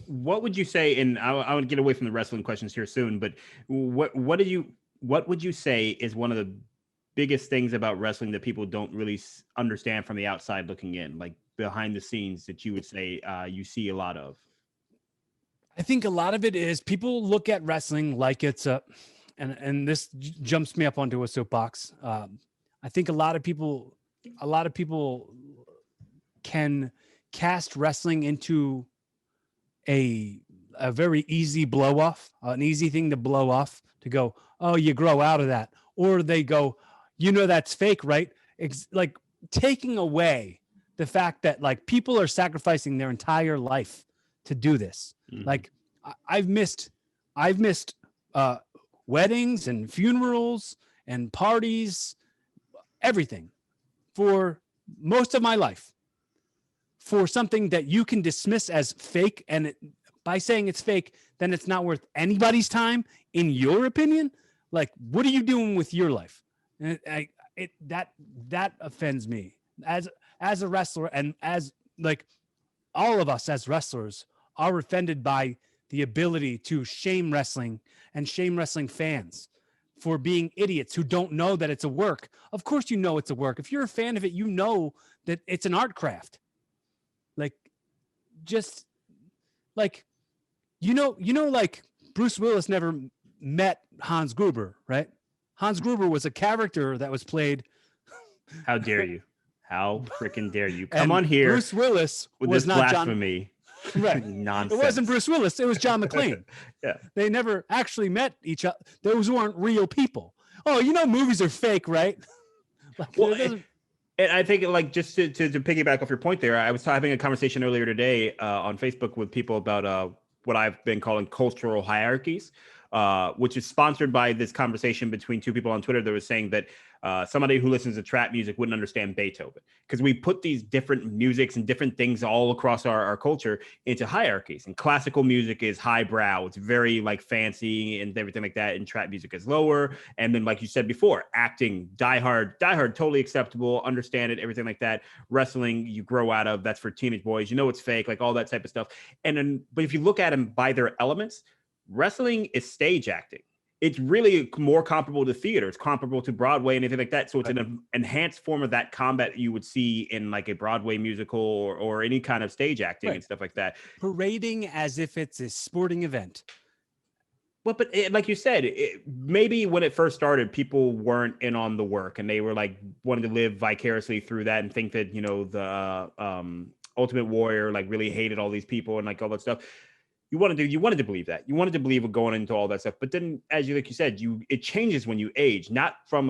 what would you say? And I would get away from the wrestling questions here soon, but what would you say is one of the biggest things about wrestling that people don't really understand from the outside looking in, like behind the scenes, that you would say you see a lot of? I think a lot of it is people look at wrestling like it's a, and this jumps me up onto a soapbox. I think a lot of people can cast wrestling into a very easy blow off, an easy thing to blow off, to go, oh, you grow out of that, or they go, that's fake, right? It's like taking away the fact that like people are sacrificing their entire life to do this. Mm-hmm. Like I've missed uh, weddings and funerals and parties, everything for most of my life for something that you can dismiss as fake. And by saying it's fake, then it's not worth anybody's time, in your opinion. Like, what are you doing with your life? And that offends me as a wrestler, and as like all of us as wrestlers are offended by the ability to shame wrestling and shame wrestling fans for being idiots who don't know that it's a work. Of course, it's a work. If you're a fan of it, that it's an art craft. Like, just like, like Bruce Willis never met Hans Gruber, right? Hans Gruber was a character that was played. How dare you? How freaking dare you come on here? Bruce Willis with was this not blasphemy. Right. Nonsense. It wasn't Bruce Willis. It was John McClane. Yeah. They never actually met each other. Those weren't real people. Oh, movies are fake, right? Like, well, and I think, like, just to piggyback off your point there, I was having a conversation earlier today on Facebook with people about what I've been calling cultural hierarchies, which is sponsored by this conversation between two people on Twitter that was saying that somebody who listens to trap music wouldn't understand Beethoven, because we put these different musics and different things all across our culture into hierarchies. And classical music is highbrow. It's very like fancy and everything like that. And trap music is lower. And then, like you said before, acting, Die Hard, totally acceptable, understand it, everything like that. Wrestling, you grow out of, that's for teenage boys. It's fake, like all that type of stuff. And then, but if you look at them by their elements, wrestling is stage acting. It's really more comparable to theater. It's comparable to Broadway and anything like that. So it's an enhanced form of that combat you would see in like a Broadway musical or any kind of stage acting and stuff like that. Parading as if it's a sporting event. Well, but like you said, maybe when it first started, people weren't in on the work and they were like wanted to live vicariously through that and think that, the Ultimate Warrior like really hated all these people and like all that stuff. You wanted to believe that. You wanted to believe it going into all that stuff. But then, like you said, it changes when you age, not from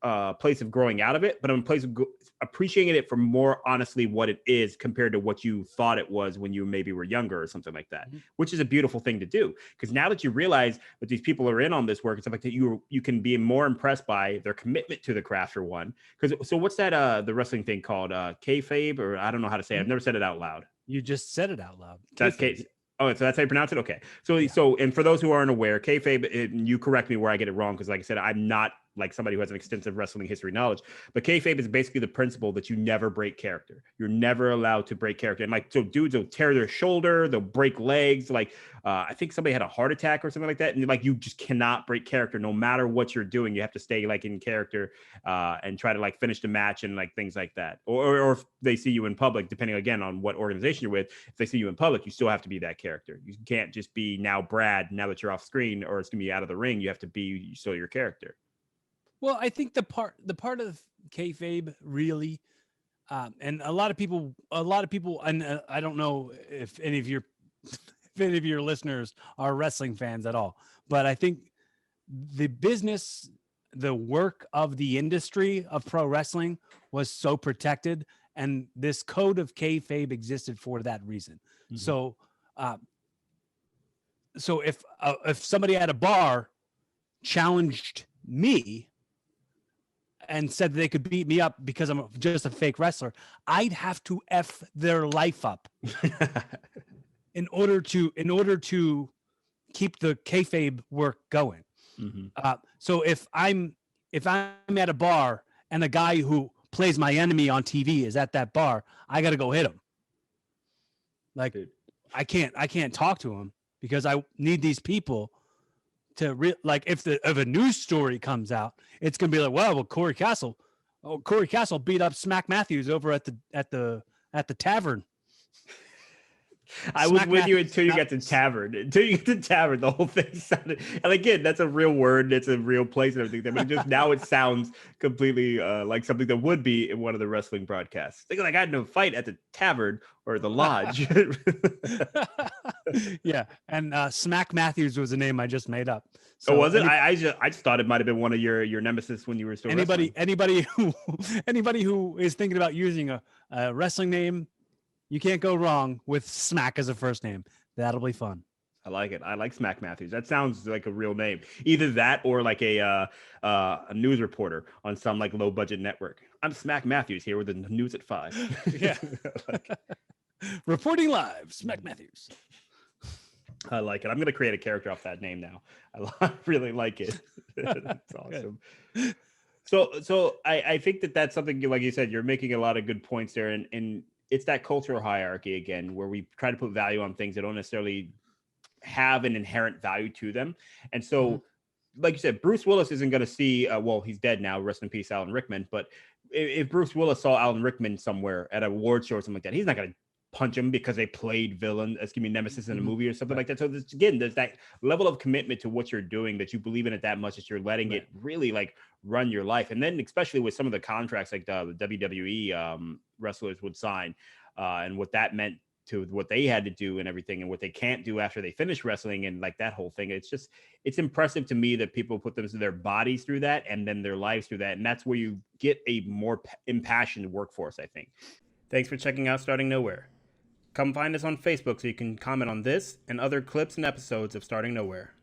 a place of growing out of it, but a place of appreciating it for more honestly what it is compared to what you thought it was when you maybe were younger or something like that, which is a beautiful thing to do. Because now that you realize that these people are in on this work and stuff like that, you can be more impressed by their commitment to the craft, for one. So what's that, the wrestling thing called? Kayfabe, or I don't know how to say it. I've never said it out loud. You just said it out loud. That's Kayfabe. Oh, so that's how you pronounce it? Okay. So, and for those who aren't aware, kayfabe, you correct me where I get it wrong, because like I said, I'm not like somebody who has an extensive wrestling history knowledge, but kayfabe is basically the principle that you never break character. You're never allowed to break character. And like, so dudes will tear their shoulder, they'll break legs. Like, I think somebody had a heart attack or something like that. And like, you just cannot break character no matter what you're doing. You have to stay like in character and try to like finish the match and like things like that. Or if they see you in public, depending again on what organization you're with, if they see you in public, you still have to be that character. You can't just be now Brad, now that you're off screen, or it's gonna be out of the ring. You have to be still your character. Well, I think the part of kayfabe really, and a lot of people, and I don't know if any of your listeners are wrestling fans at all, but I think the business, the work of the industry of pro wrestling was so protected, and this code of kayfabe existed for that reason. Mm-hmm. So if somebody at a bar challenged me and said they could beat me up because I'm just a fake wrestler, I'd have to F their life up in order to keep the kayfabe work going. Mm-hmm. So if I'm at a bar and a guy who plays my enemy on TV is at that bar, I got to go hit him. Like, dude. I can't talk to them because I need these people to like if a news story comes out, it's gonna be like, well, Corey Castle beat up Smack Matthews over at the tavern. I was with you until you got to tavern. Until you get to tavern, the whole thing sounded. And again, that's a real word. It's a real place and everything. But just now it sounds completely like something that would be in one of the wrestling broadcasts. Think like I had no fight at the tavern or the lodge. Yeah, and Smack Matthews was a name I just made up. So was it? I just thought it might have been one of your nemesis when you were still wrestling. Anybody who is thinking about using a wrestling name. You can't go wrong with Smack as a first name. That'll be fun. I like it. I like Smack Matthews. That sounds like a real name. Either that or like a news reporter on some like low budget network. I'm Smack Matthews here with the news at 5. Yeah. Reporting live, Smack Matthews. I like it. I'm going to create a character off that name now. I really like it. That's awesome. So I think that's something, like you said, you're making a lot of good points there. And it's that cultural hierarchy again, where we try to put value on things that don't necessarily have an inherent value to them. And so, like you said, Bruce Willis isn't going to see, well, he's dead now, rest in peace, Alan Rickman. But if Bruce Willis saw Alan Rickman somewhere at a award show or something like that, he's not going to punch him because they played nemesis in a movie or something like that. So there's that level of commitment to what you're doing, that you believe in it that much that you're letting it really like run your life. And then especially with some of the contracts like the WWE wrestlers would sign and what that meant to what they had to do and everything, and what they can't do after they finish wrestling and like that whole thing. It's impressive to me that people put their bodies through that and then their lives through that. And that's where you get a more impassioned workforce, I think. Thanks for checking out Starting Nowhere. Come find us on Facebook so you can comment on this and other clips and episodes of Starting Nowhere.